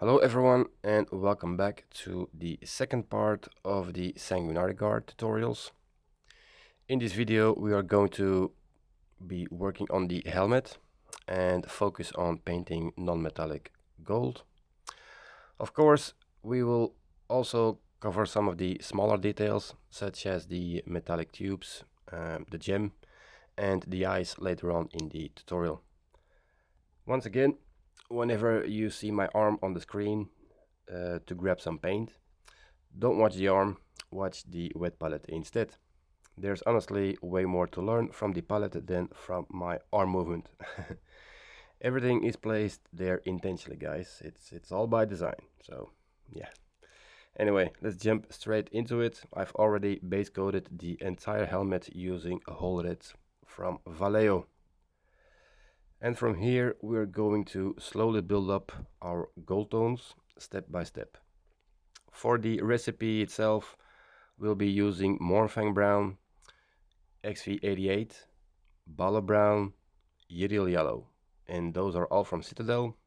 Hello everyone and welcome back to the second part of the Sanguinary guard tutorials. In this video we are going to be working on the helmet and focus on painting non-metallic gold. Of course, we will also cover some of the smaller details such as the metallic tubes, the gem and the eyes later on in the tutorial. Once again, whenever you see my arm on the screen, to grab some paint, don't watch the arm, watch the wet palette instead. There's honestly way more to learn from the palette than from my arm movement. Everything is placed there intentionally, guys. It's all by design. So yeah. Anyway, let's jump straight into it. I've already base coated the entire helmet using a whole red from Vallejo. And from here we're going to slowly build up our gold tones step by step. For the recipe itself, we'll be using Mournfang brown, XV88, Balor brown, Yriel yellow, and those are all from Citadel.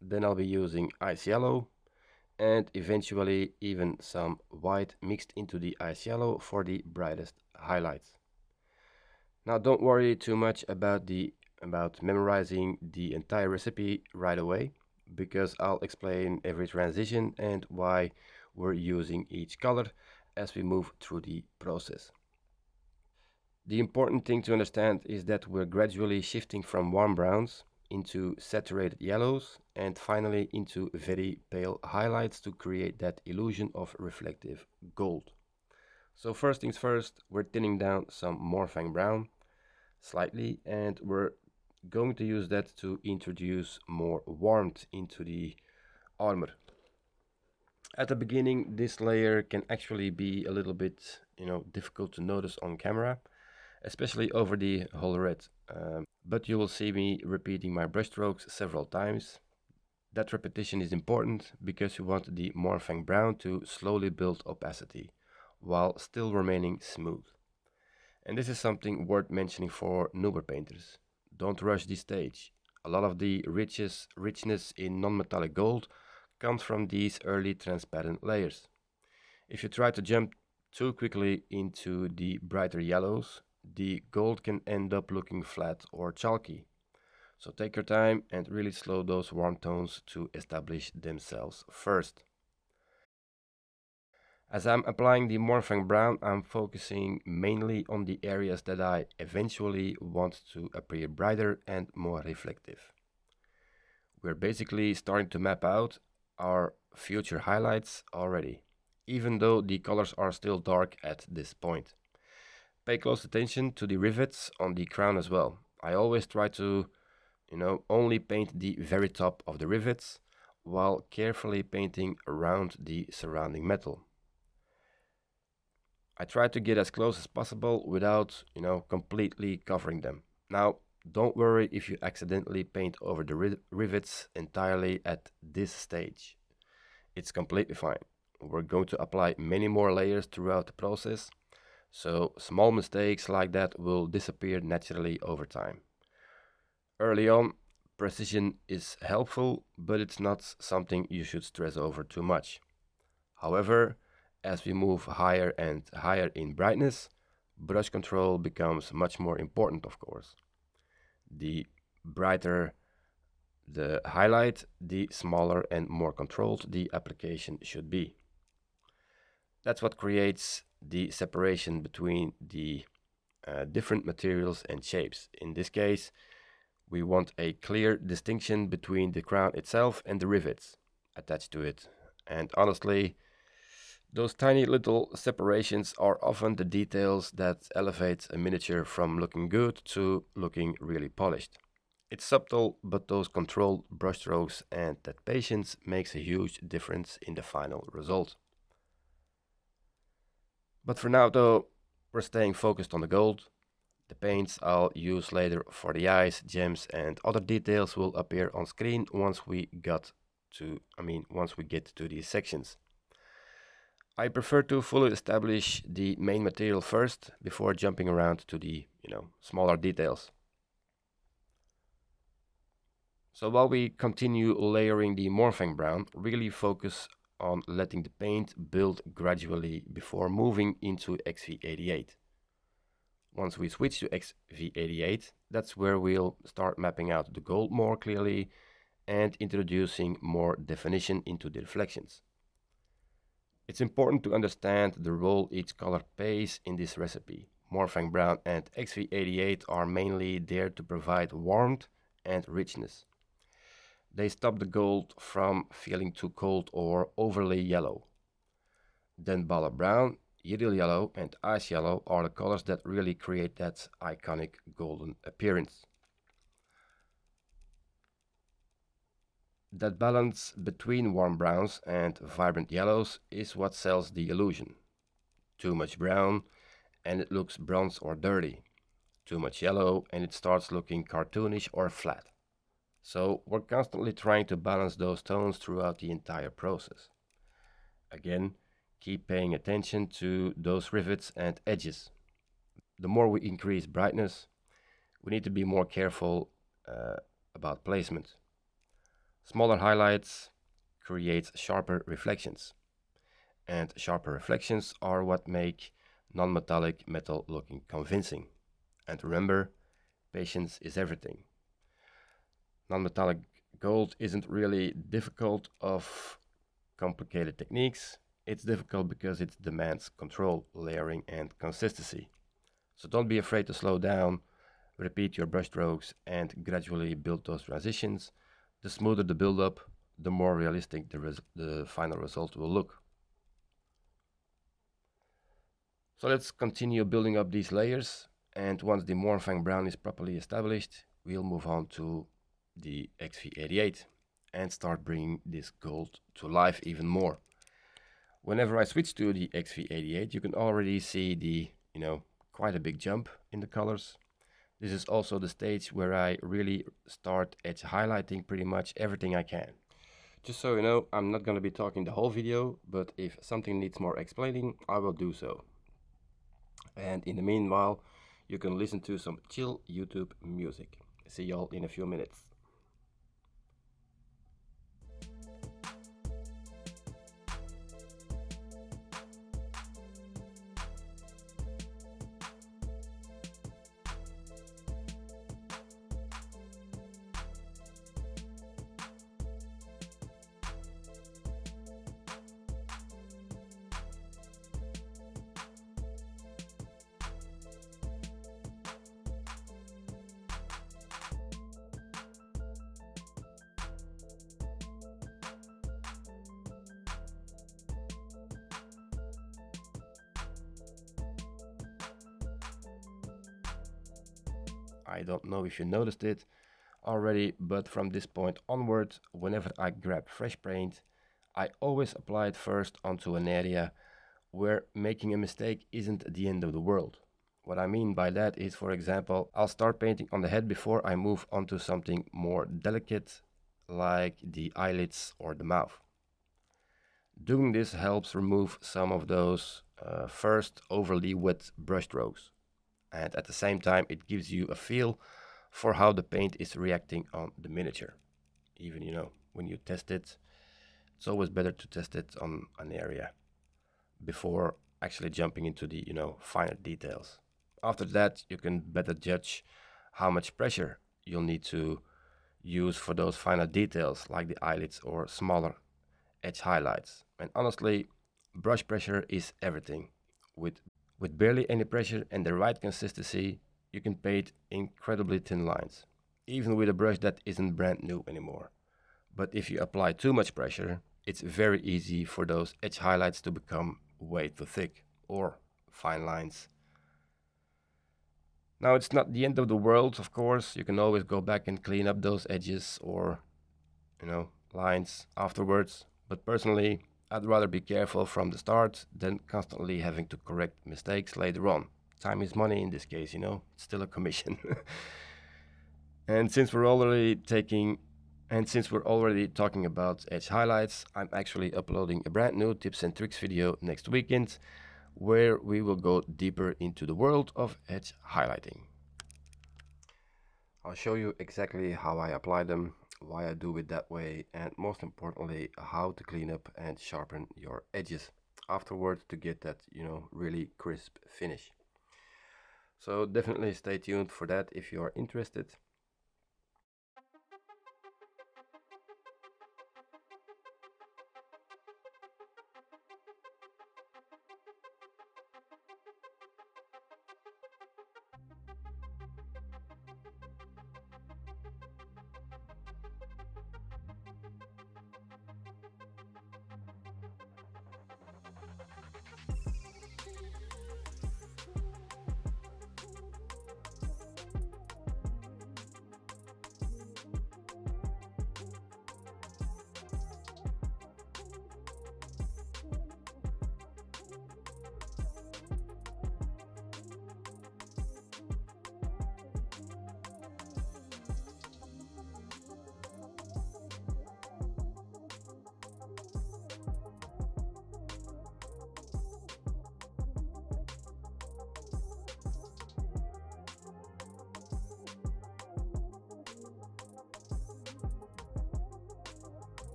Then I'll be using ice yellow and eventually even some white mixed into the ice yellow for the brightest highlights. Now don't worry too much about memorizing the entire recipe right away, because I'll explain every transition and why we're using each color as we move through the process. The important thing to understand is that we're gradually shifting from warm browns into saturated yellows and finally into very pale highlights to create that illusion of reflective gold. So first things first, we're thinning down some Mournfang brown slightly, and we're going to use that to introduce more warmth into the armor. At the beginning, this layer can actually be a little bit, difficult to notice on camera, especially over the whole red. But you will see me repeating my brushstrokes several times. That repetition is important because you want the Mournfang brown to slowly build opacity while still remaining smooth. And this is something worth mentioning for newer painters. Don't rush this stage. A lot of the richness in non-metallic gold comes from these early transparent layers. If you try to jump too quickly into the brighter yellows, the gold can end up looking flat or chalky. So take your time and really slow those warm tones to establish themselves first. As I'm applying the Mournfang brown, I'm focusing mainly on the areas that I eventually want to appear brighter and more reflective. We're basically starting to map out our future highlights already, even though the colors are still dark at this point. Pay close attention to the rivets on the crown as well. I always try to, only paint the very top of the rivets while carefully painting around the surrounding metal. I try to get as close as possible without, completely covering them. Now, don't worry if you accidentally paint over the rivets entirely at this stage. It's completely fine. We're going to apply many more layers throughout the process, so small mistakes like that will disappear naturally over time. Early on, precision is helpful, but it's not something you should stress over too much. However, as we move higher and higher in brightness, brush control becomes much more important, of course. The brighter the highlight, the smaller and more controlled the application should be. That's what creates the separation between the different materials and shapes. In this case, we want a clear distinction between the crown itself and the rivets attached to it. And honestly, those tiny little separations are often the details that elevate a miniature from looking good to looking really polished. It's subtle, but those controlled brushstrokes and that patience makes a huge difference in the final result. But for now though, we're staying focused on the gold. The paints I'll use later for the eyes, gems and other details will appear on screen once we get to these sections. I prefer to fully establish the main material first before jumping around to the, smaller details. So while we continue layering the Mournfang brown, really focus on letting the paint build gradually before moving into XV88. Once we switch to XV88, that's where we'll start mapping out the gold more clearly and introducing more definition into the reflections. It's important to understand the role each color plays in this recipe. Mournfang brown and XV88 are mainly there to provide warmth and richness. They stop the gold from feeling too cold or overly yellow. Then Balor brown, Yriel yellow and ice yellow are the colors that really create that iconic golden appearance. That balance between warm browns and vibrant yellows is what sells the illusion. Too much brown and it looks bronze or dirty. Too much yellow and it starts looking cartoonish or flat. So we're constantly trying to balance those tones throughout the entire process. Again, keep paying attention to those rivets and edges. The more we increase brightness, we need to be more careful about placement. Smaller highlights create sharper reflections, and sharper reflections are what make non-metallic metal looking convincing. And remember, patience is everything. Non-metallic gold isn't really difficult of complicated techniques. It's difficult because it demands control, layering, and consistency. So don't be afraid to slow down, repeat your brushstrokes, and gradually build those transitions. The smoother the build-up, the more realistic the final result will look. So let's continue building up these layers, and once the Mournfang brown is properly established, we'll move on to the XV88 and start bringing this gold to life even more. Whenever I switch to the XV88, you can already see the, quite a big jump in the colors. This is also the stage where I really start edge highlighting pretty much everything I can. Just so you know, I'm not going to be talking the whole video, but if something needs more explaining, I will do so. And in the meanwhile, you can listen to some chill YouTube music. See y'all in a few minutes. I don't know if you noticed it already, but from this point onward, whenever I grab fresh paint, I always apply it first onto an area where making a mistake isn't the end of the world. What I mean by that is, for example, I'll start painting on the head before I move onto something more delicate, like the eyelids or the mouth. Doing this helps remove some of those first overly wet brushstrokes. And at the same time, it gives you a feel for how the paint is reacting on the miniature. Even, when you test it, it's always better to test it on an area before actually jumping into the, finer details. After that, you can better judge how much pressure you'll need to use for those finer details like the eyelids or smaller edge highlights. And honestly, brush pressure is everything. With barely any pressure and the right consistency, you can paint incredibly thin lines, even with a brush that isn't brand new anymore. But if you apply too much pressure, it's very easy for those edge highlights to become way too thick or fine lines. Now, it's not the end of the world, of course. You can always go back and clean up those edges or, lines afterwards. But personally, I'd rather be careful from the start than constantly having to correct mistakes later on. Time is money in this case, it's still a commission. And since we're already talking about edge highlights, I'm actually uploading a brand new tips and tricks video next weekend where we will go deeper into the world of edge highlighting. I'll show you exactly how I apply them. why I do it that way, and most importantly, how to clean up and sharpen your edges afterwards to get that, really crisp finish. So definitely stay tuned for that if you are interested.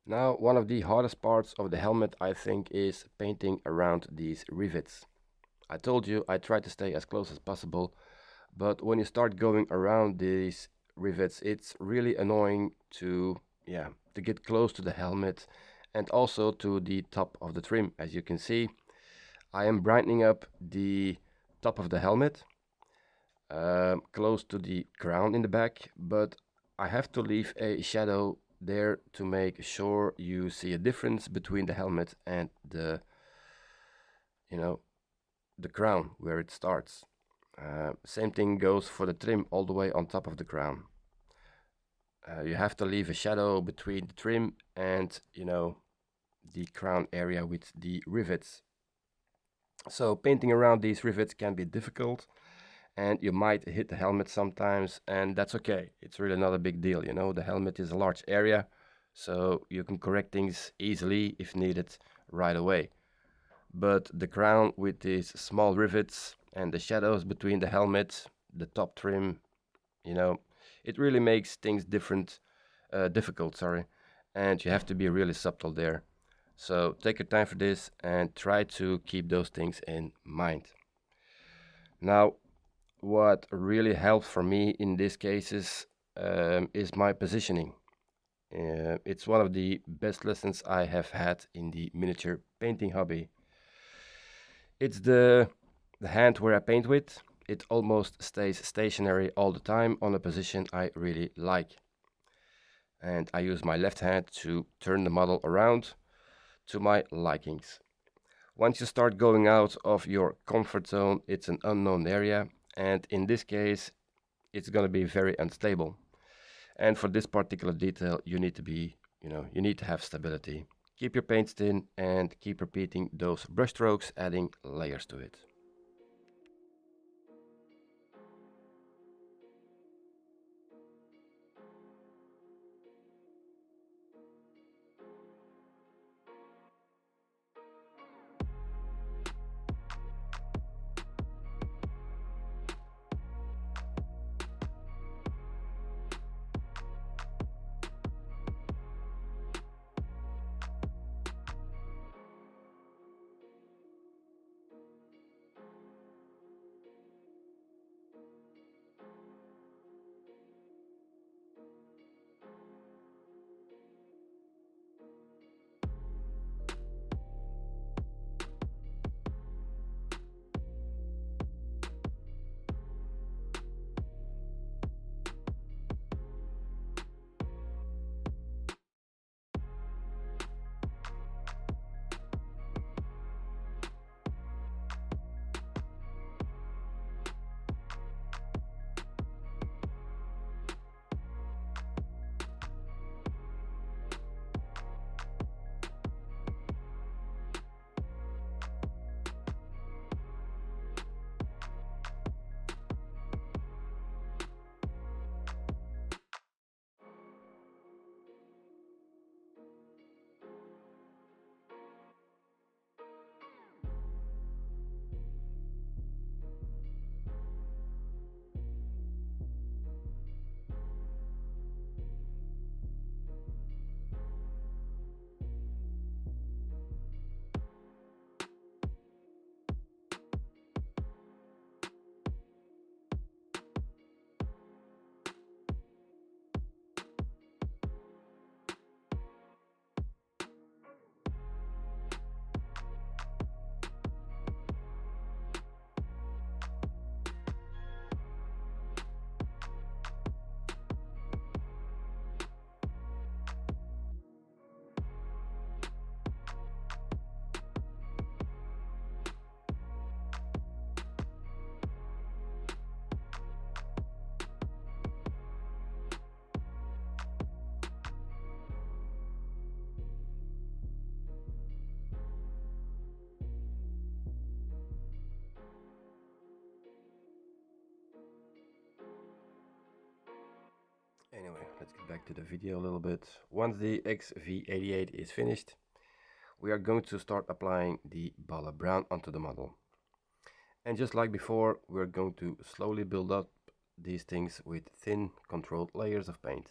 Now, one of the hardest parts of the helmet, I think, is painting around these rivets. I told you I try to stay as close as possible, but when you start going around these rivets, it's really annoying to get close to the helmet and also to the top of the trim. As you can see, I am brightening up the top of the helmet, close to the crown in the back, but I have to leave a shadow there to make sure you see a difference between the helmet and you know, the crown where it starts. Same thing goes for the trim all the way on top of the crown. You have to leave a shadow between the trim and, the crown area with the rivets. So painting around these rivets can be difficult, and you might hit the helmet sometimes, and that's okay. It's really not a big deal, The helmet is a large area, so you can correct things easily if needed right away. But the crown with these small rivets and the shadows between the helmet, the top trim, it really makes things difficult, sorry, and you have to be really subtle there. So take your time for this and try to keep those things in mind. Now, what really helps for me in these cases is my positioning. It's one of the best lessons I have had in the miniature painting hobby. It's the hand where I paint with. It almost stays stationary all the time on a position I really like. And I use my left hand to turn the model around to my likings. Once you start going out of your comfort zone, it's an unknown area, and in this case, it's going to be very unstable. And for this particular detail, you need to have stability. Keep your paints thin and keep repeating those brushstrokes, adding layers to it. let's get back to the video a little bit. Once the XV88 is finished, we are going to start applying the Balor brown onto the model. And just like before, we're going to slowly build up these things with thin, controlled layers of paint.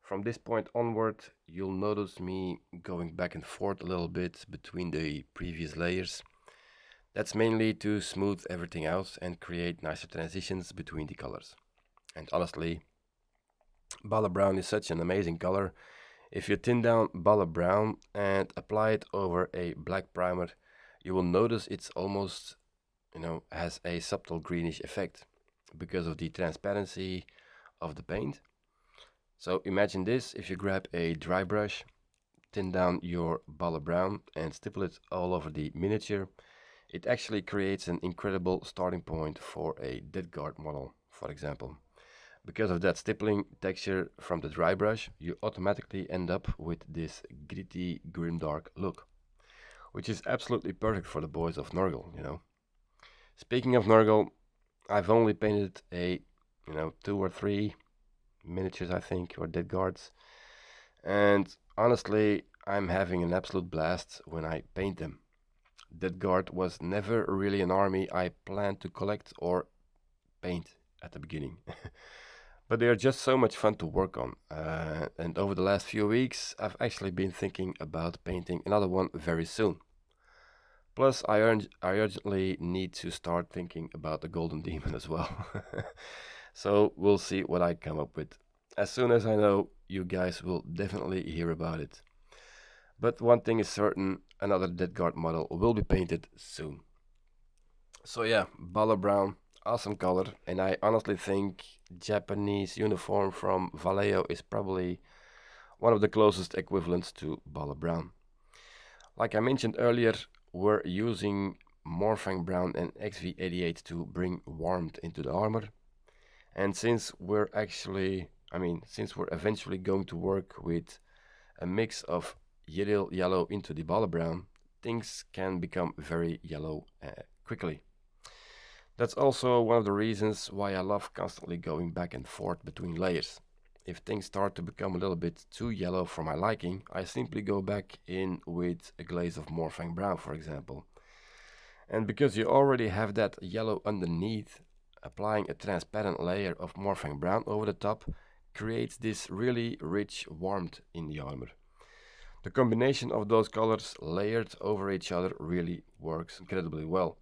From this point onward, you'll notice me going back and forth a little bit between the previous layers. That's mainly to smooth everything out and create nicer transitions between the colors. And honestly, Balor brown is such an amazing color. If you thin down Balor brown and apply it over a black primer, you will notice it's almost, has a subtle greenish effect because of the transparency of the paint. So imagine this: if you grab a dry brush, thin down your Balor brown and stipple it all over the miniature, it actually creates an incredible starting point for a dead guard model, for example. Because of that stippling texture from the dry brush, you automatically end up with this gritty, grimdark look, which is absolutely perfect for the boys of Nurgle. Speaking of Nurgle, I've only painted 2 or 3 miniatures, I think, or dead guards, and honestly, I'm having an absolute blast when I paint them. Dead guard was never really an army I planned to collect or paint at the beginning. But they are just so much fun to work on, and over the last few weeks I've actually been thinking about painting another one very soon. Plus, I urgently need to start thinking about the Golden Demon as well. So we'll see what I come up with. As soon as I know, you guys will definitely hear about it. But one thing is certain: another Dead Guard model will be painted soon. So yeah, Balor brown, awesome color, and I honestly think Japanese uniform from Vallejo is probably one of the closest equivalents to Balor brown. Like I mentioned earlier, we're using Mournfang brown and XV88 to bring warmth into the armor. And since we're eventually going to work with a mix of Yriel yellow into the Balor brown, things can become very yellow quickly. That's also one of the reasons why I love constantly going back and forth between layers. If things start to become a little bit too yellow for my liking, I simply go back in with a glaze of Mournfang brown, for example. And because you already have that yellow underneath, applying a transparent layer of Mournfang brown over the top creates this really rich warmth in the armor. The combination of those colors layered over each other really works incredibly well.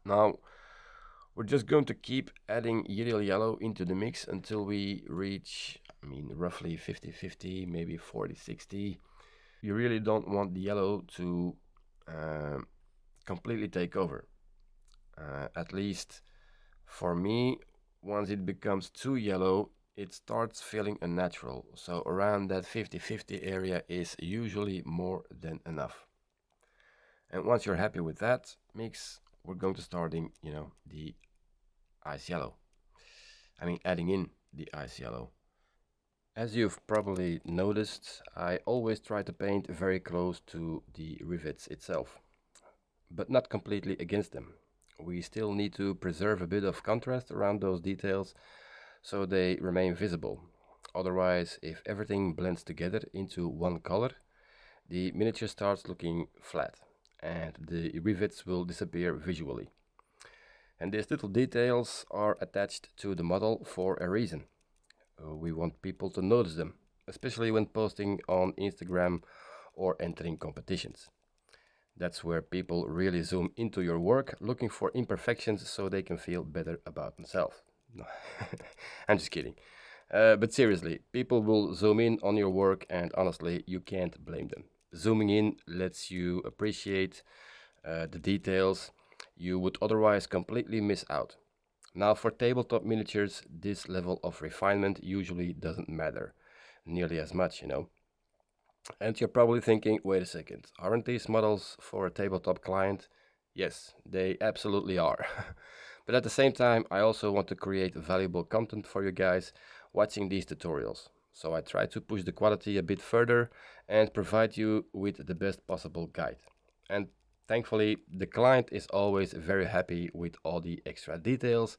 Now, we're just going to keep adding Yriel yellow into the mix until we reach, roughly 50-50, maybe 40-60. You really don't want the yellow to completely take over. At least for me, once it becomes too yellow, it starts feeling unnatural. So around that 50-50 area is usually more than enough. And once you're happy with that mix, we're going to starting, the ice yellow. Adding in the ice yellow. As you've probably noticed, I always try to paint very close to the rivets itself, but not completely against them. We still need to preserve a bit of contrast around those details so they remain visible. Otherwise, if everything blends together into one color, the miniature starts looking flat and the rivets will disappear visually. And these little details are attached to the model for a reason. We want people to notice them, especially when posting on Instagram or entering competitions. That's where people really zoom into your work, looking for imperfections so they can feel better about themselves. No, I'm just kidding. But seriously, people will zoom in on your work, and honestly, you can't blame them. Zooming in lets you appreciate the details you would otherwise completely miss out. Now, for tabletop miniatures, this level of refinement usually doesn't matter nearly as much. And you're probably thinking, wait a second, aren't these models for a tabletop client? Yes, they absolutely are. But at the same time, I also want to create valuable content for you guys watching these tutorials. So I try to push the quality a bit further and provide you with the best possible guide. And thankfully, the client is always very happy with all the extra details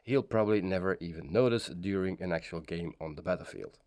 he'll probably never even notice during an actual game on the battlefield.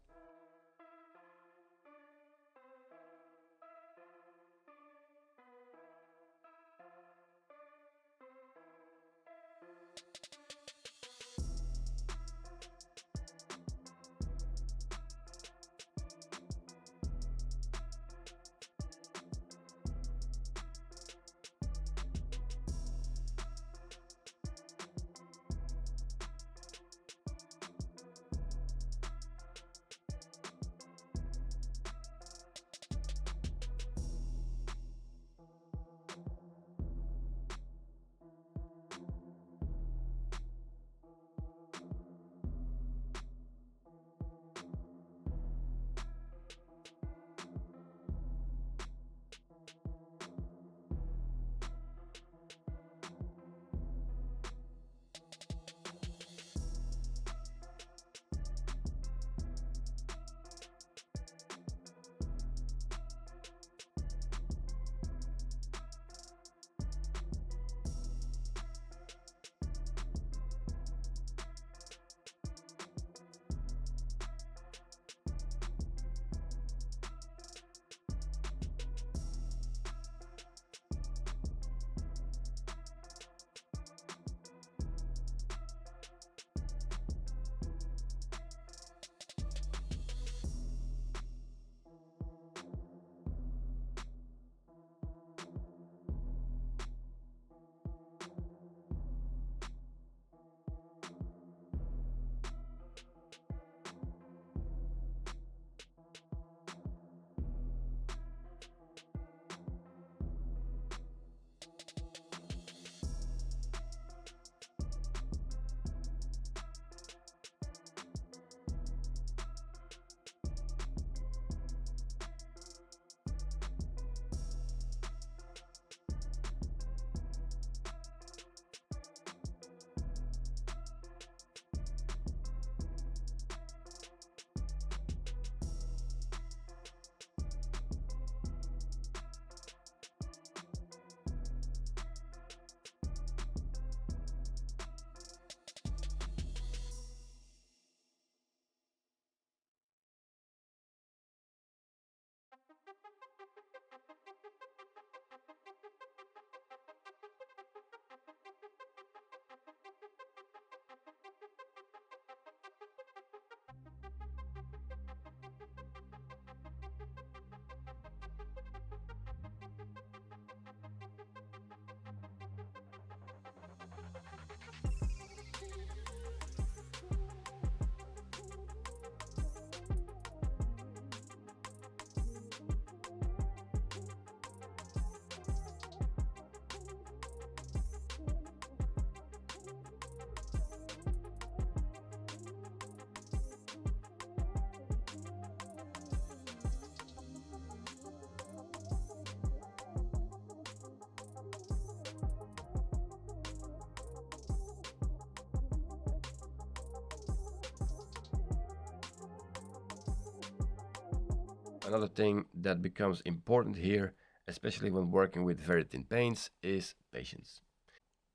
Another thing that becomes important here, especially when working with very thin paints, is patience.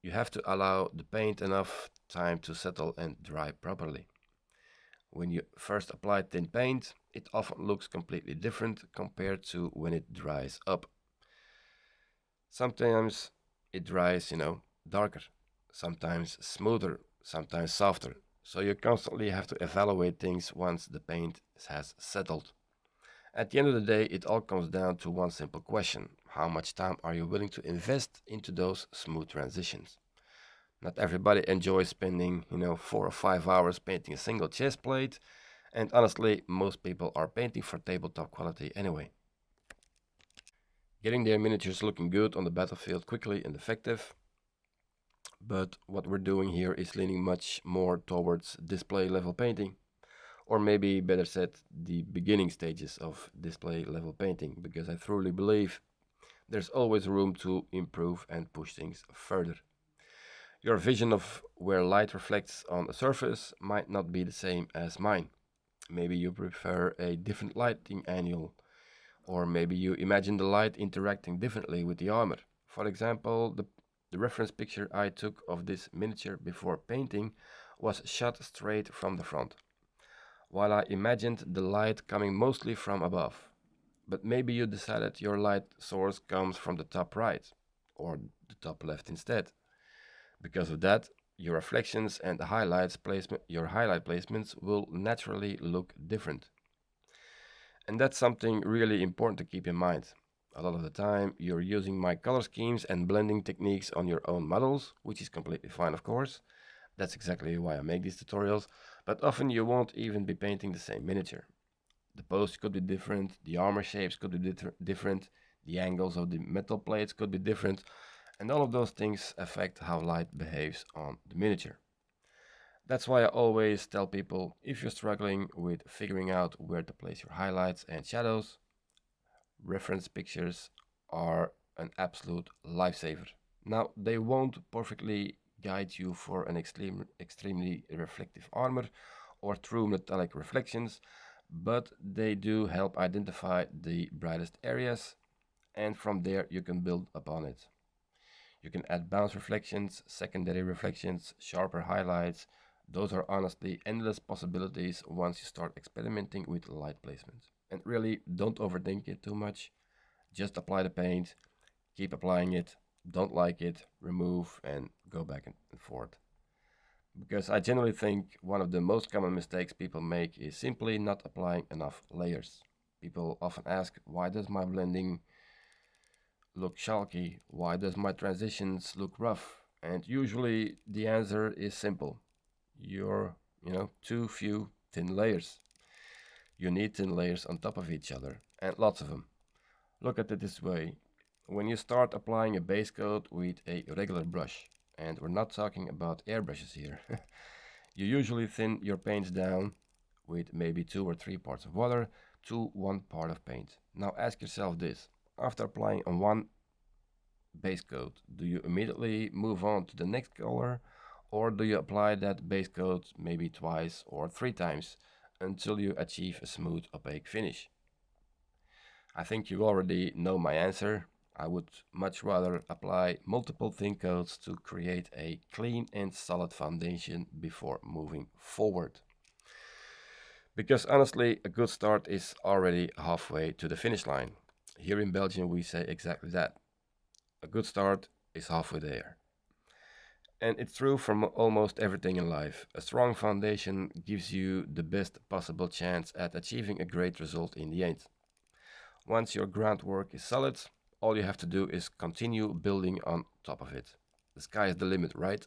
You have to allow the paint enough time to settle and dry properly. When you first apply thin paint, it often looks completely different compared to when it dries up. Sometimes it dries, darker, sometimes smoother, sometimes softer. So you constantly have to evaluate things once the paint has settled. At the end of the day, it all comes down to one simple question: how much time are you willing to invest into those smooth transitions? Not everybody enjoys spending, 4 or 5 hours painting a single chest plate, and honestly, most people are painting for tabletop quality anyway. Getting their miniatures looking good on the battlefield quickly and effective, but what we're doing here is leaning much more towards display level painting, or maybe better said, the beginning stages of display level painting, because I truly believe there's always room to improve and push things further. Your vision of where light reflects on a surface might not be the same as mine. Maybe you prefer a different lighting angle, or maybe you imagine the light interacting differently with the armor. For example, the reference picture I took of this miniature before painting was shot straight from the front, while I imagined the light coming mostly from above. But maybe you decided your light source comes from the top right, or the top left instead. Because of that, your reflections and your highlight placements will naturally look different. And that's something really important to keep in mind. A lot of the time, you're using my color schemes and blending techniques on your own models, which is completely fine, of course. That's exactly why I make these tutorials, but often you won't even be painting the same miniature. The pose could be different, the armor shapes could be different, the angles of the metal plates could be different, and all of those things affect how light behaves on the miniature. That's why I always tell people, if you're struggling with figuring out where to place your highlights and shadows, reference pictures are an absolute lifesaver. Now, they won't perfectly guide you for an extremely reflective armor or true metallic reflections, but they do help identify the brightest areas, and from there you can build upon it. You can add bounce reflections, secondary reflections, sharper highlights. Those are honestly endless possibilities once you start experimenting with light placement. And really, don't overthink it too much. Just apply the paint, keep applying it, don't like it, remove, and go back and forth. Because I generally think one of the most common mistakes people make is simply not applying enough layers. People often ask, why does my blending look chalky? Why does my transitions look rough? And usually the answer is simple. You're, too few thin layers. You need thin layers on top of each other, and lots of them. Look at it this way. When you start applying a base coat with a regular brush, and we're not talking about airbrushes here, you usually thin your paints down with maybe 2 or 3 parts of water to 1 part of paint. Now ask yourself this: after applying on one base coat, do you immediately move on to the next color, or do you apply that base coat maybe twice or 3 times until you achieve a smooth opaque finish? I think you already know my answer. I would much rather apply multiple thin coats to create a clean and solid foundation before moving forward. Because honestly, a good start is already halfway to the finish line. Here in Belgium, we say exactly that. A good start is halfway there. And it's true for almost everything in life. A strong foundation gives you the best possible chance at achieving a great result in the end. Once your groundwork is solid, all you have to do is continue building on top of it. The sky is the limit, right?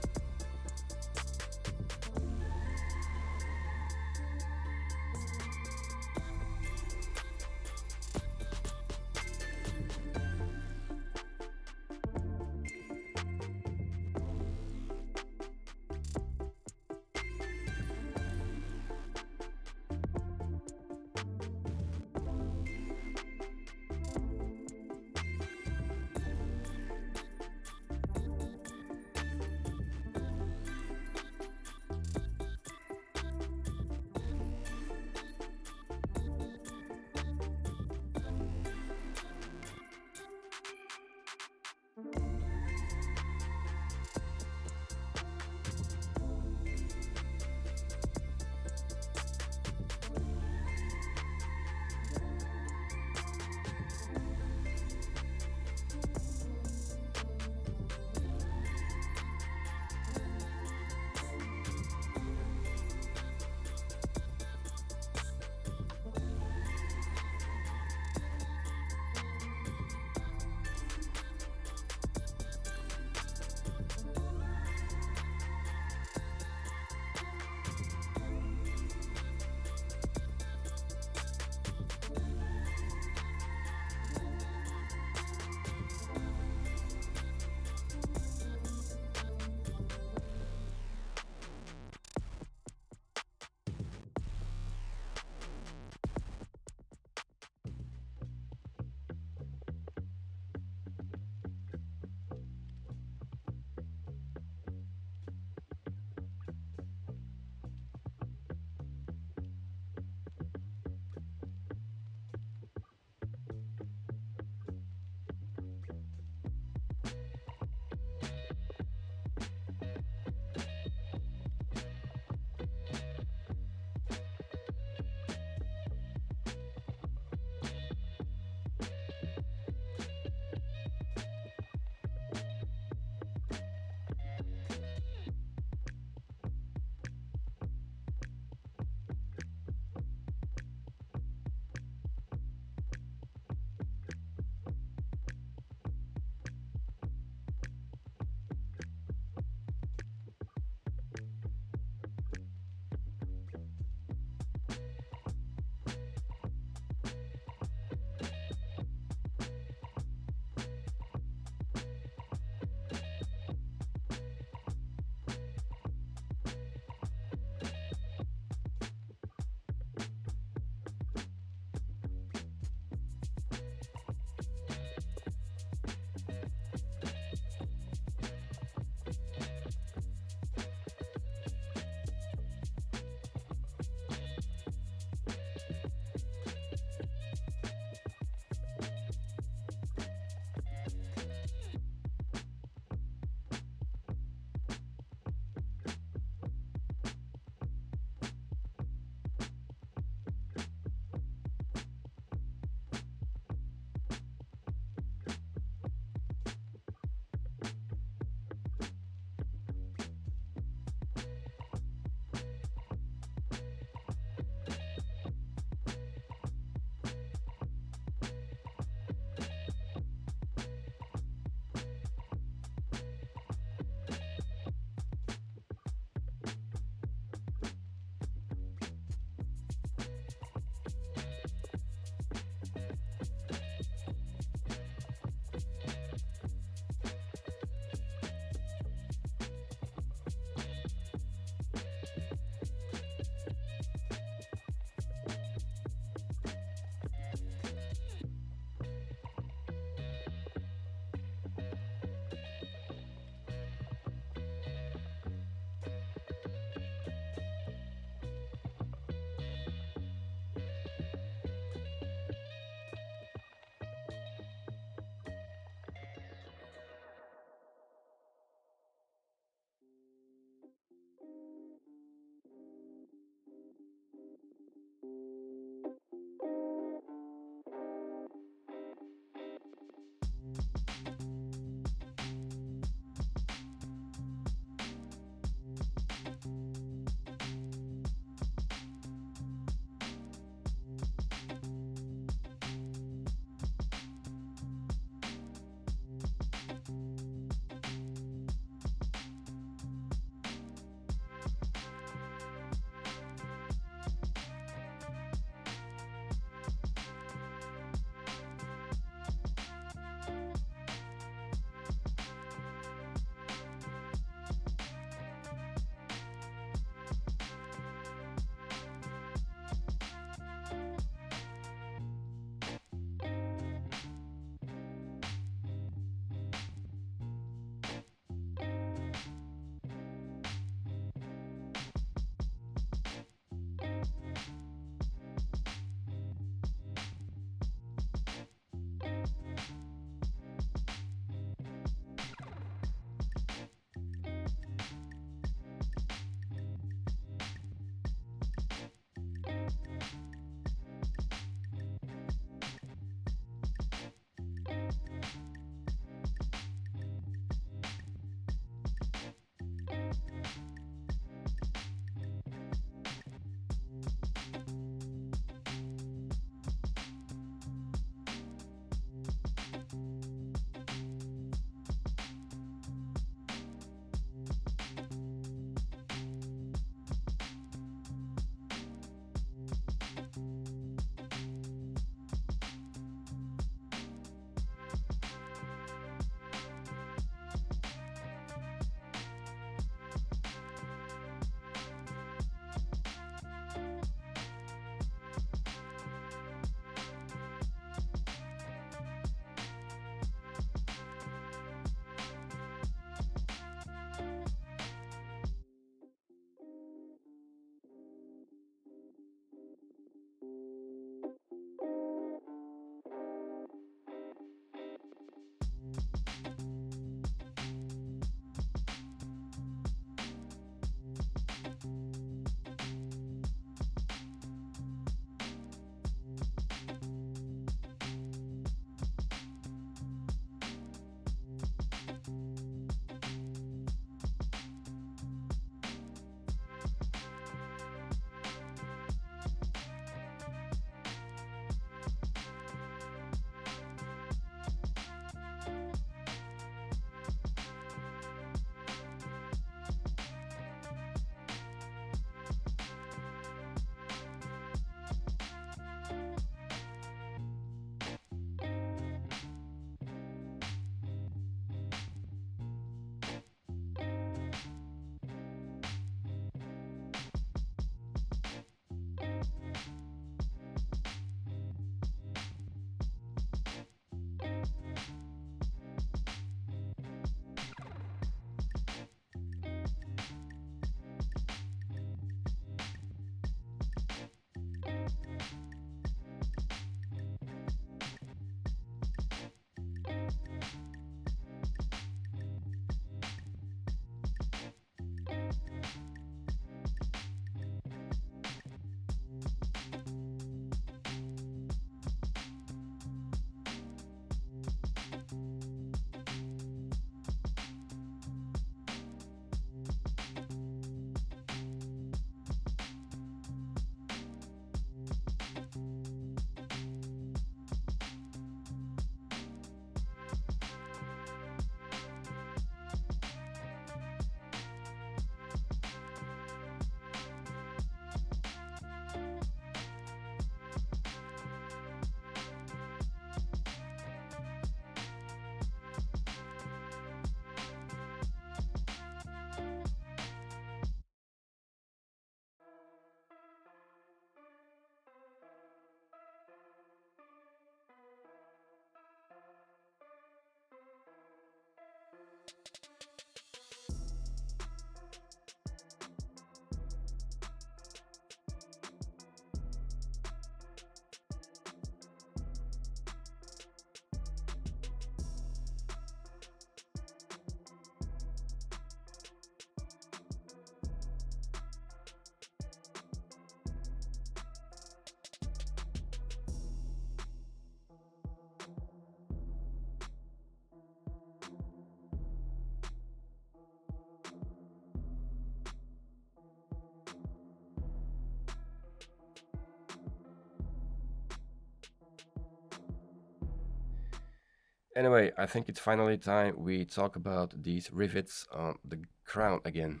Anyway, I think it's finally time we talk about these rivets on the crown again.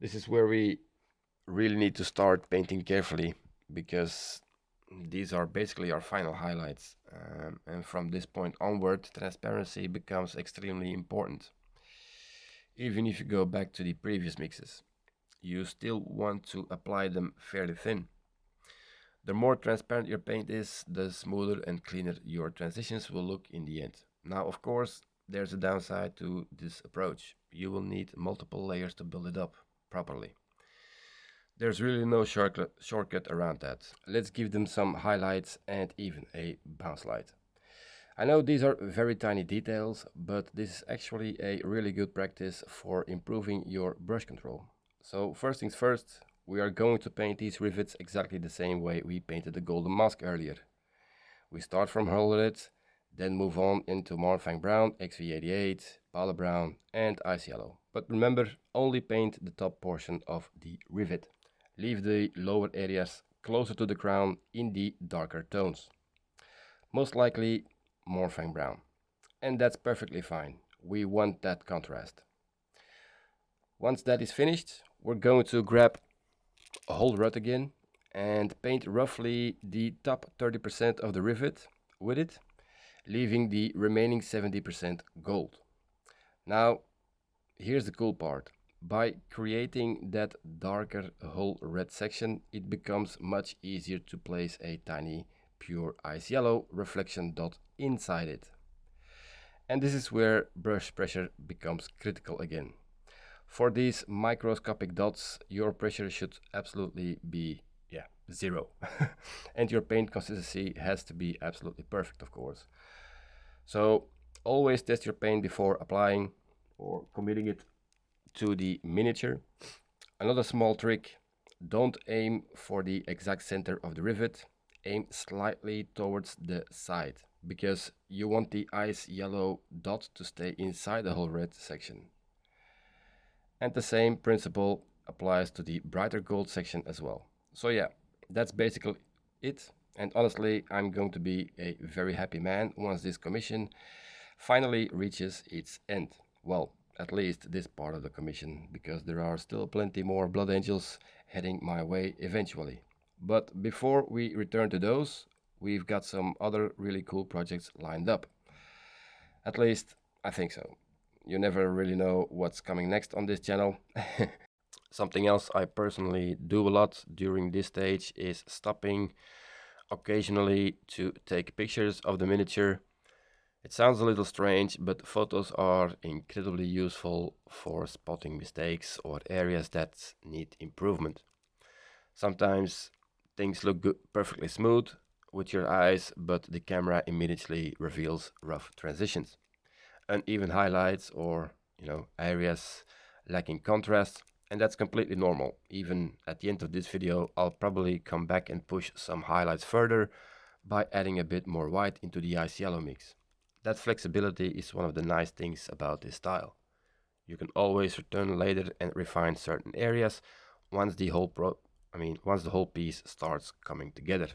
This is where we really need to start painting carefully because these are basically our final highlights. And from this point onward, transparency becomes extremely important. Even if you go back to the previous mixes, you still want to apply them fairly thin. The more transparent your paint is, the smoother and cleaner your transitions will look in the end. Now, of course, there's a downside to this approach. You will need multiple layers to build it up properly. There's really no shortcut around that. Let's give them some highlights and even a bounce light. I know these are very tiny details, but this is actually a really good practice for improving your brush control. So first things first, we are going to paint these rivets exactly the same way we painted the golden mask earlier. We start from Hollered, then move on into Mournfang Brown, XV88, Balor Brown and Ice Yellow. But remember, only paint the top portion of the rivet. Leave the lower areas closer to the crown in the darker tones. Most likely Mournfang Brown. And that's perfectly fine. We want that contrast. Once that is finished, we're going to grab a whole rod again and paint roughly the top 30% of the rivet with it, leaving the remaining 70% gold. Now, here's the cool part. By creating that darker whole red section, it becomes much easier to place a tiny pure ice yellow reflection dot inside it. And this is where brush pressure becomes critical again. For these microscopic dots, your pressure should absolutely be zero. And your paint consistency has to be absolutely perfect, of course. So always test your paint before applying or committing it to the miniature. Another small trick, don't aim for the exact center of the rivet, aim slightly towards the side because you want the ice yellow dot to stay inside the whole red section. And the same principle applies to the brighter gold section as well. So yeah, that's basically it. And honestly, I'm going to be a very happy man once this commission finally reaches its end. Well, at least this part of the commission, because there are still plenty more Blood Angels heading my way eventually. But before we return to those, we've got some other really cool projects lined up. At least, I think so. You never really know what's coming next on this channel. Something else I personally do a lot during this stage is stopping occasionally to take pictures of the miniature. It sounds a little strange, but photos are incredibly useful for spotting mistakes or areas that need improvement. Sometimes things look perfectly smooth with your eyes, but the camera immediately reveals rough transitions, uneven highlights, or areas lacking contrast, and that's completely normal. Even at the end of this video, I'll probably come back and push some highlights further by adding a bit more white into the ice yellow mix. That flexibility is one of the nice things about this style. You can always return later and refine certain areas once the whole piece starts coming together.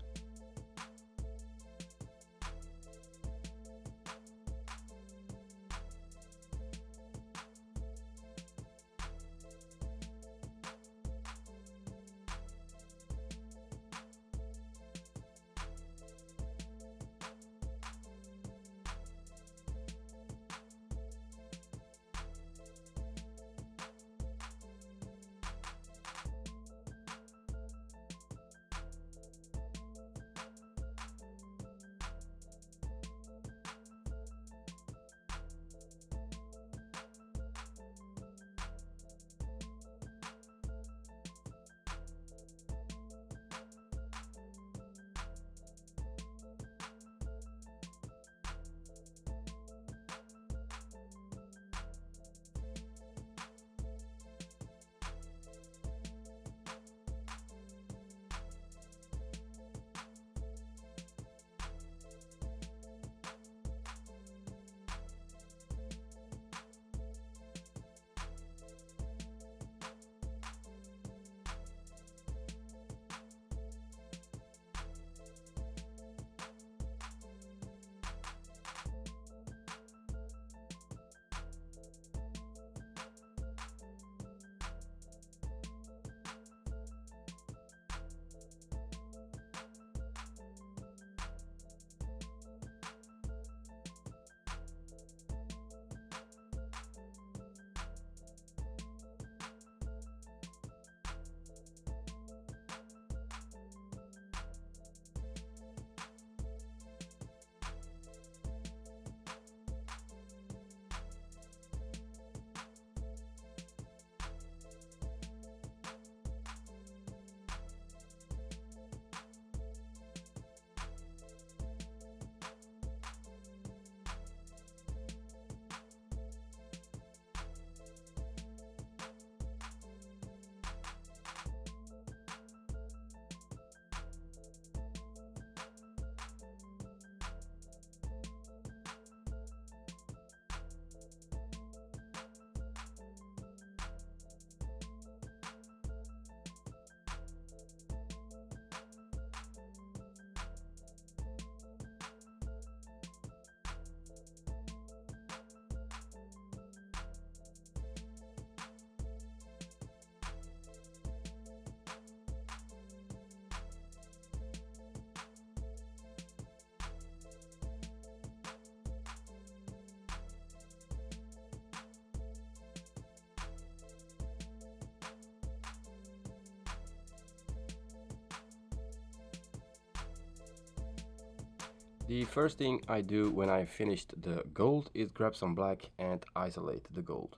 The first thing I do when I finished the gold is grab some black and isolate the gold.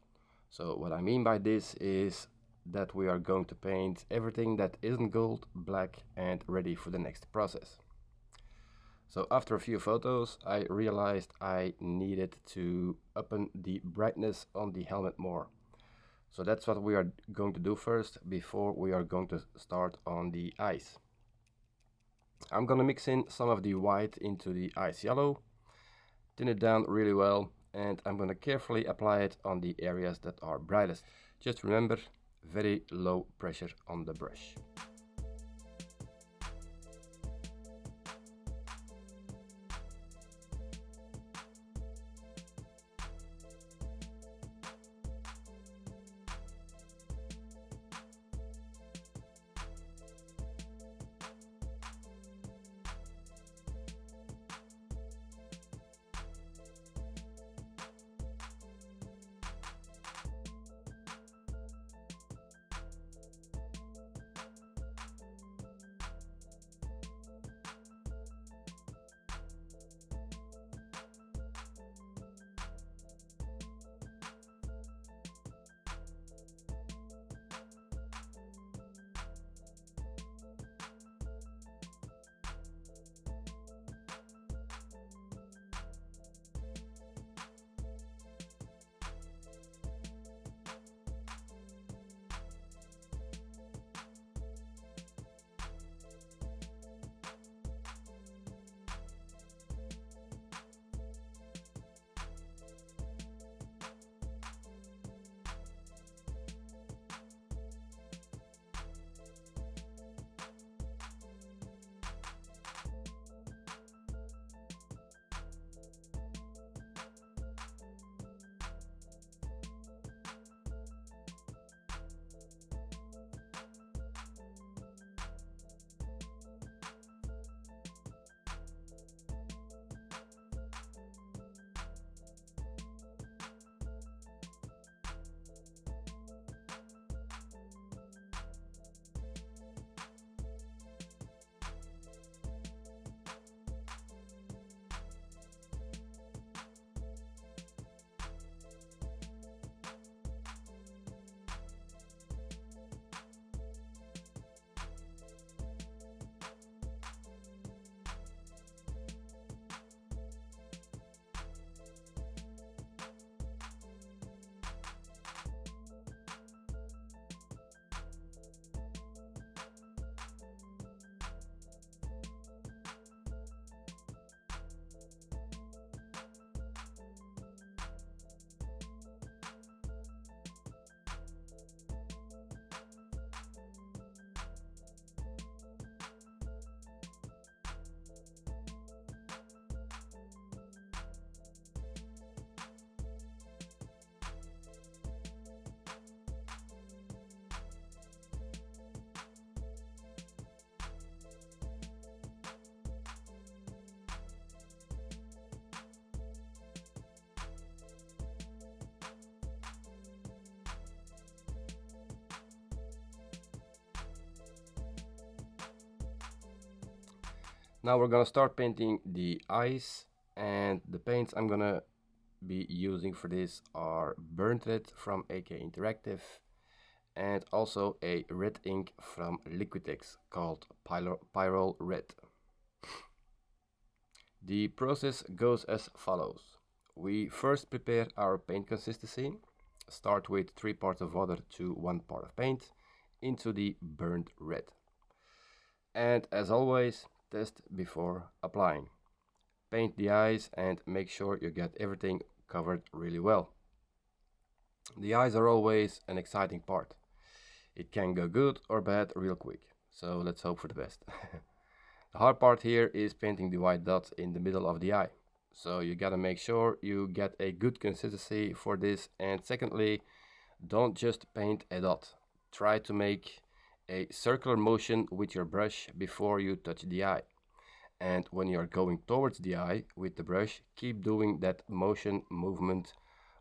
So what I mean by this is that we are going to paint everything that isn't gold black and ready for the next process. So after a few photos, I realized I needed to open the brightness on the helmet more. So that's what we are going to do first before we are going to start on the eyes. I'm gonna mix in some of the white into the ice yellow, thin it down really well, and I'm gonna carefully apply it on the areas that are brightest. Just remember, very low pressure on the brush. Now we're gonna start painting the eyes, and the paints I'm gonna be using for this are burnt red from AK Interactive and also a red ink from Liquitex called Pyrrole Red. The process goes as follows. We first prepare our paint consistency. Start with 3 parts of water to 1 part of paint into the burnt red. And as always, test before applying. Paint the eyes and make sure you get everything covered really well. The eyes are always an exciting part. It can go good or bad real quick, so let's hope for the best. The hard part here is painting the white dot in the middle of the eye. So you gotta make sure you get a good consistency for this, and secondly, don't just paint a dot. Try to make a circular motion with your brush before you touch the eye. And when you are going towards the eye with the brush, keep doing that motion movement,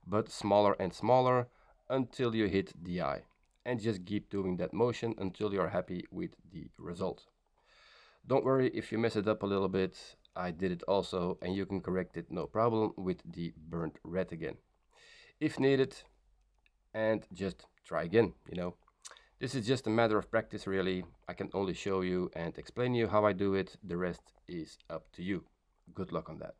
but smaller and smaller until you hit the eye. And just keep doing that motion until you're happy with the result. Don't worry if you mess it up a little bit. I did it also, and you can correct it no problem with the burnt red again if needed, and just try again, you know. This is just a matter of practice, really. I can only show you and explain you how I do it. The rest is up to you. Good luck on that.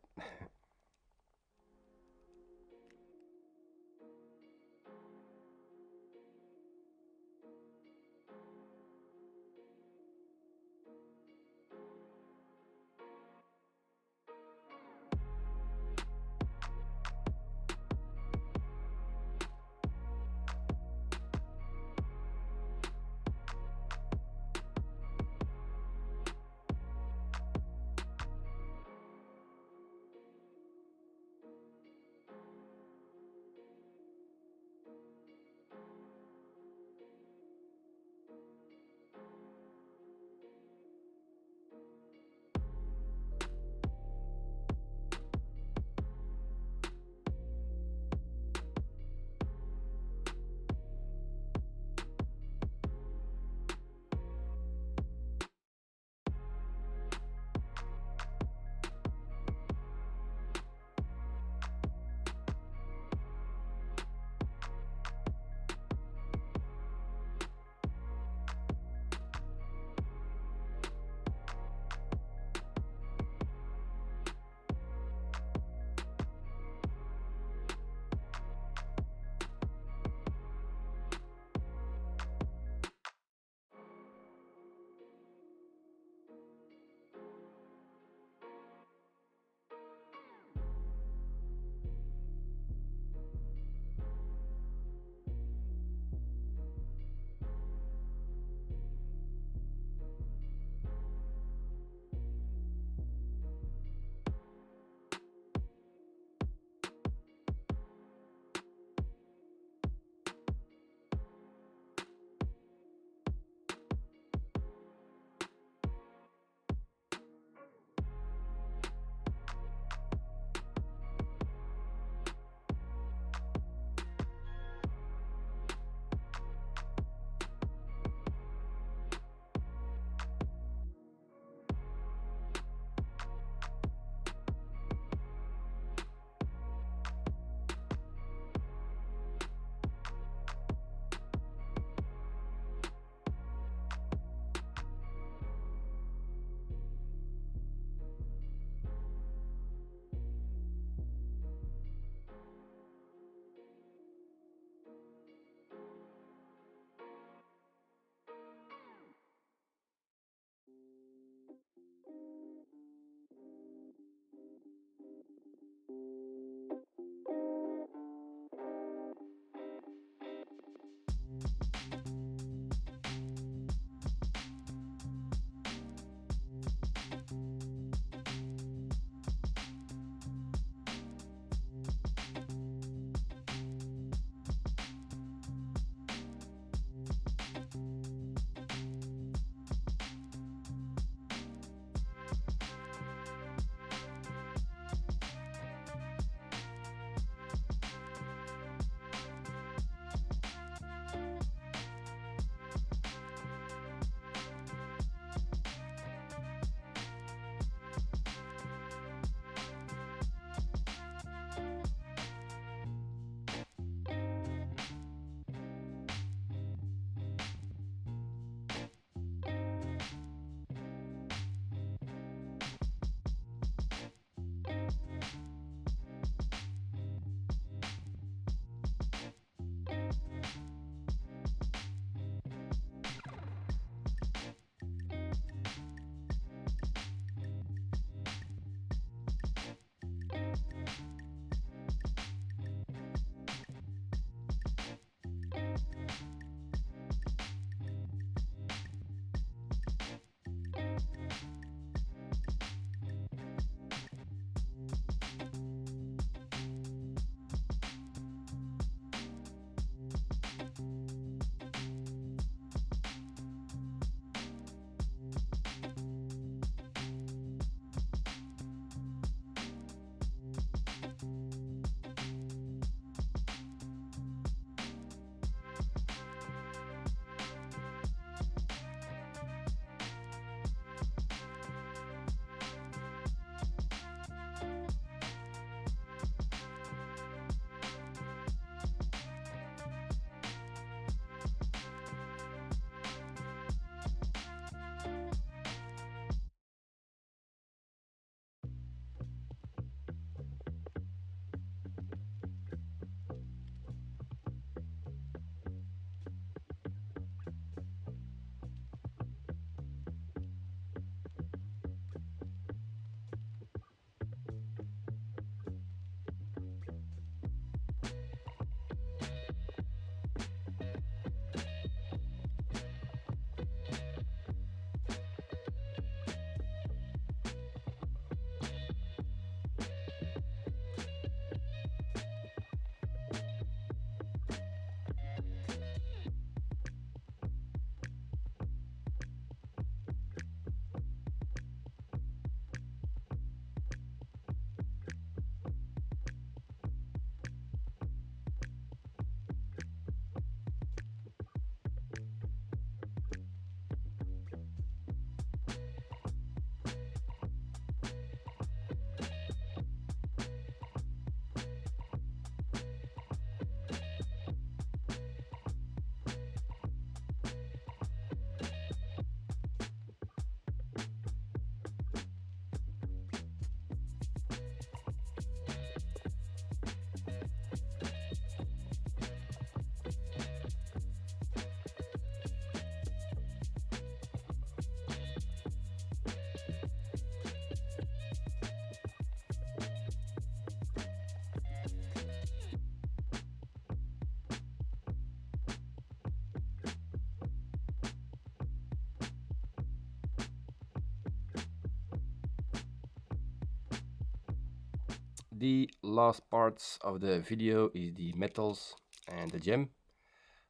The last parts of the video is the metals and the gem.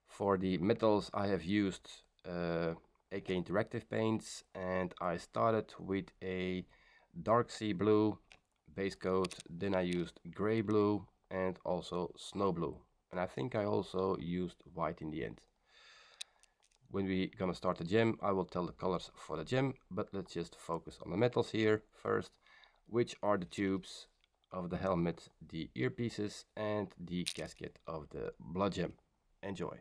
For the metals I have used AK Interactive paints, and I started with a dark sea blue base coat, then I used gray blue and also snow blue, and I think I also used white in the end. When we gonna start the gem, I will tell the colors for the gem, but let's just focus on the metals here first, which are the tubes of the helmet, the earpieces, and the casket of the blood gem. Enjoy.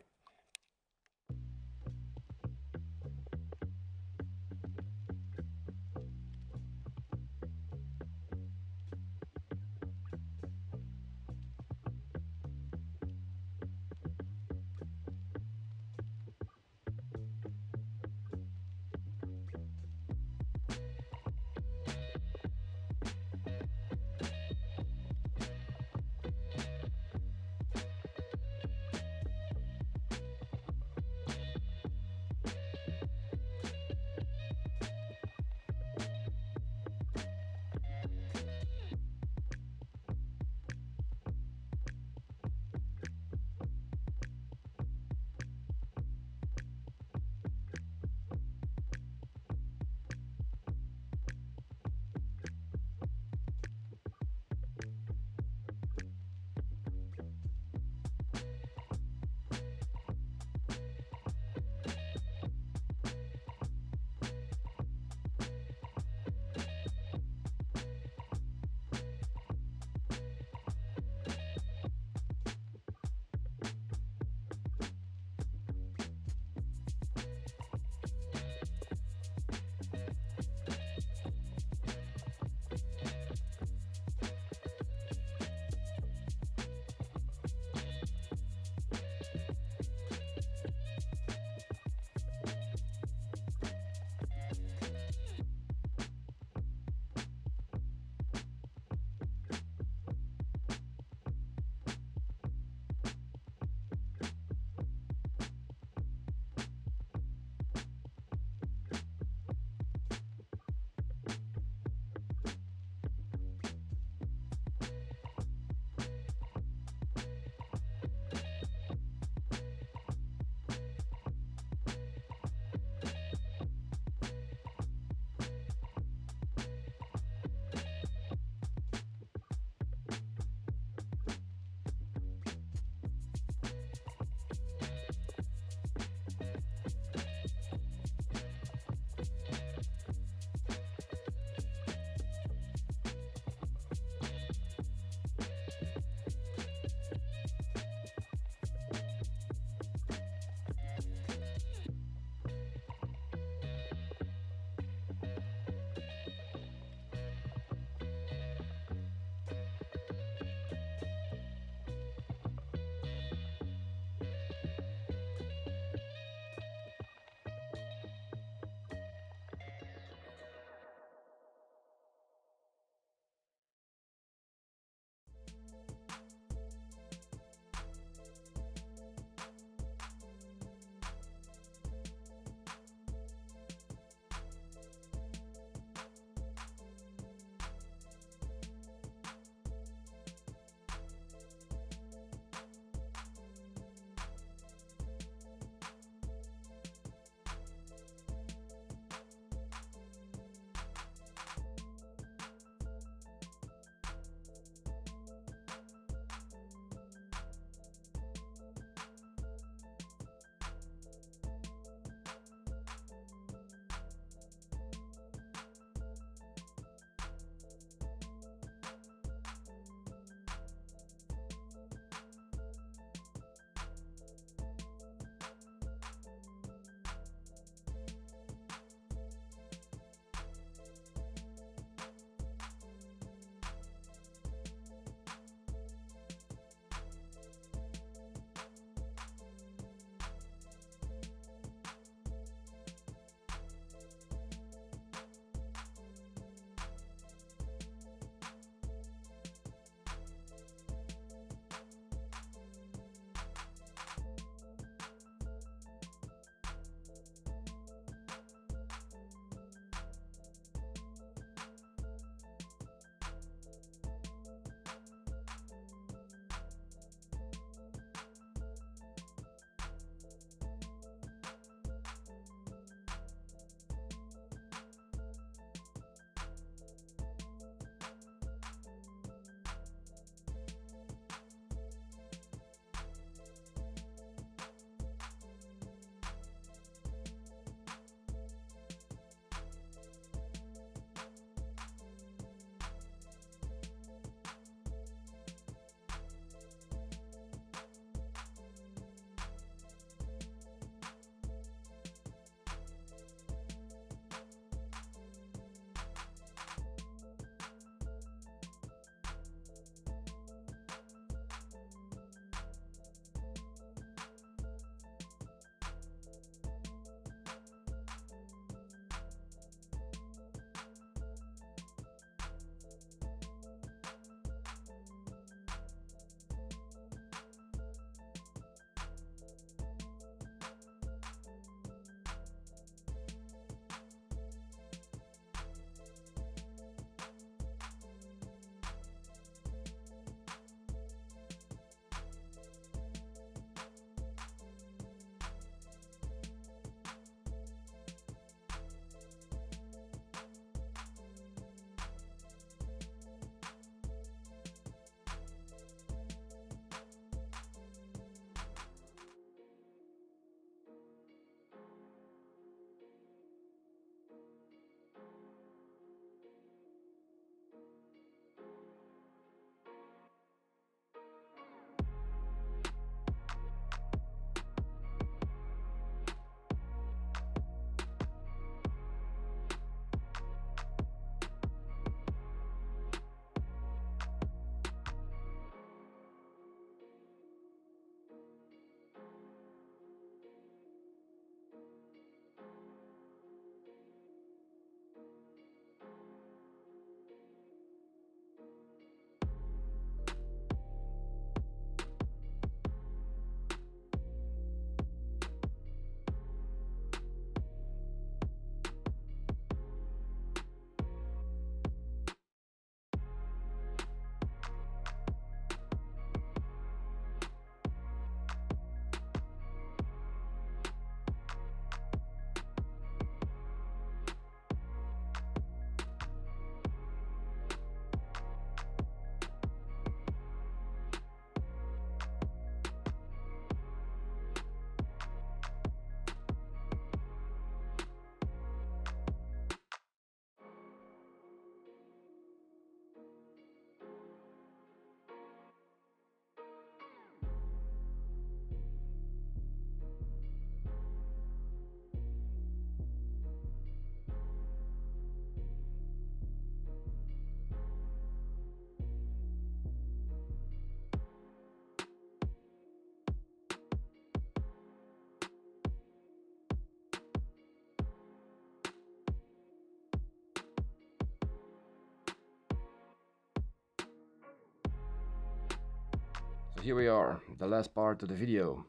here we are, the last part of the video,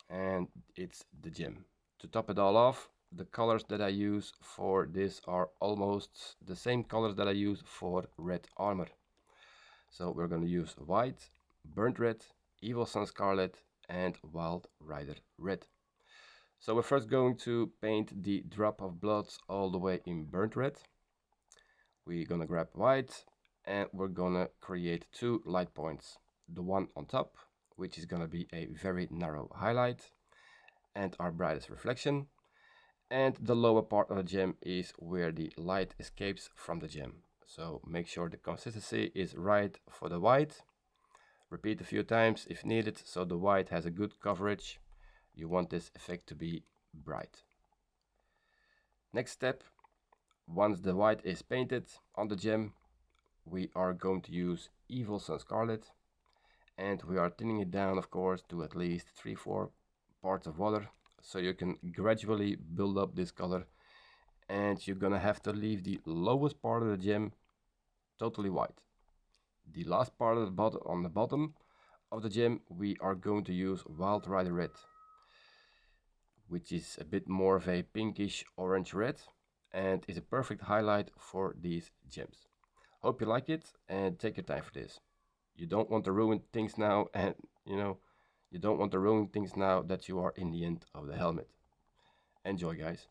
and it's the gem. To top it all off, the colors that I use for this are almost the same colors that I use for red armor. So we're going to use white, burnt red, evil sun scarlet, and wild rider red. So we're first going to paint the drop of blood all the way in burnt red. We're gonna grab white and we're gonna create two light points. The one on top, which is gonna be a very narrow highlight and our brightest reflection, and the lower part of the gem is where the light escapes from the gem. So make sure the consistency is right for the white. Repeat a few times if needed so the white has a good coverage. You want this effect to be bright. Next step, once the white is painted on the gem, we are going to use Evil Sun Scarlet, and we are thinning it down, of course, to at least 3-4 parts of water, so you can gradually build up this color, and you're gonna have to leave the lowest part of the gem totally white. The last part of the bottom, on the bottom of the gem, we are going to use Wild Rider Red, which is a bit more of a pinkish orange red and is a perfect highlight for these gems. Hope you like it and take your time for this. You don't want to ruin things now, and you don't want to ruin things now that you are in the end of the helmet. Enjoy, guys.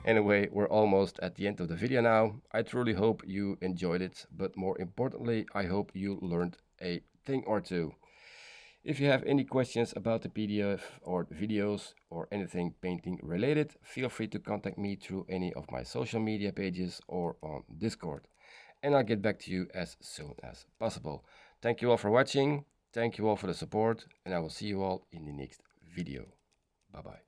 Anyway, we're almost at the end of the video now. I truly hope you enjoyed it, but more importantly, I hope you learned a thing or two. If you have any questions about the PDF or videos or anything painting related, feel free to contact me through any of my social media pages or on Discord, and I'll get back to you as soon as possible. Thank you all for watching, thank you all for the support, and I will see you all in the next video. Bye bye.